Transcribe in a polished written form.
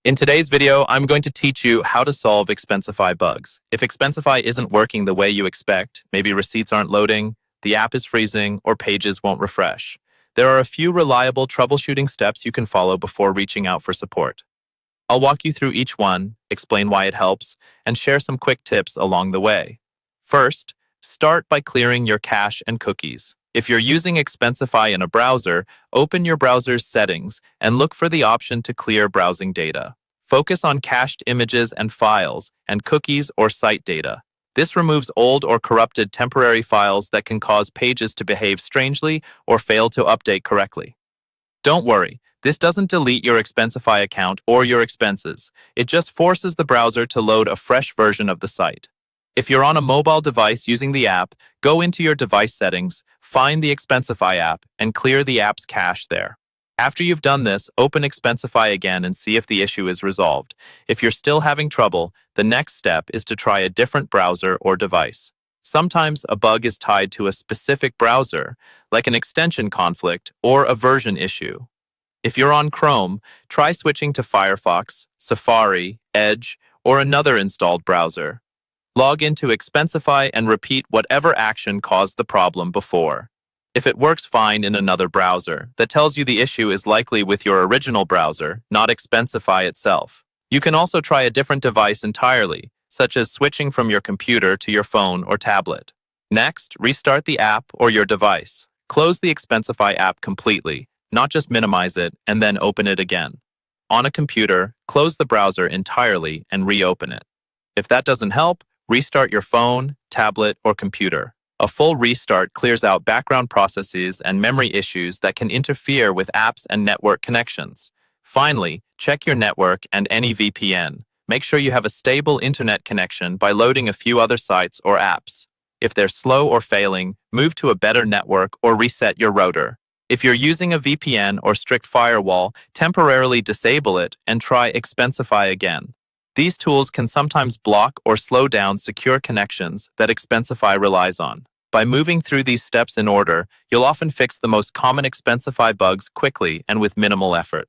In today's video, I'm going to teach you how to solve Expensify bugs. If Expensify isn't working the way you expect, maybe receipts aren't loading, the app is freezing, or pages won't refresh, there are a few reliable troubleshooting steps you can follow before reaching out for support. I'll walk you through each one, explain why it helps, and share some quick tips along the way. First, start by clearing your cache and cookies. If you're using Expensify in a browser, open your browser's settings and look for the option to clear browsing data. Focus on cached images and files, and cookies or site data. This removes old or corrupted temporary files that can cause pages to behave strangely or fail to update correctly. Don't worry, this doesn't delete your Expensify account or your expenses. It just forces the browser to load a fresh version of the site. If you're on a mobile device using the app, go into your device settings, find the Expensify app, and clear the app's cache there. After you've done this, open Expensify again and see if the issue is resolved. If you're still having trouble, the next step is to try a different browser or device. Sometimes a bug is tied to a specific browser, like an extension conflict or a version issue. If you're on Chrome, try switching to Firefox, Safari, Edge, or another installed browser. Log into Expensify and repeat whatever action caused the problem before. If it works fine in another browser, that tells you the issue is likely with your original browser, not Expensify itself. You can also try a different device entirely, such as switching from your computer to your phone or tablet. Next, restart the app or your device. Close the Expensify app completely, not just minimize it, and then open it again. On a computer, close the browser entirely and reopen it. If that doesn't help, restart your phone, tablet, or computer. A full restart clears out background processes and memory issues that can interfere with apps and network connections. Finally, check your network and any VPN. Make sure you have a stable internet connection by loading a few other sites or apps. If they're slow or failing, move to a better network or reset your router. If you're using a VPN or strict firewall, temporarily disable it and try Expensify again. These tools can sometimes block or slow down secure connections that Expensify relies on. By moving through these steps in order, you'll often fix the most common Expensify bugs quickly and with minimal effort.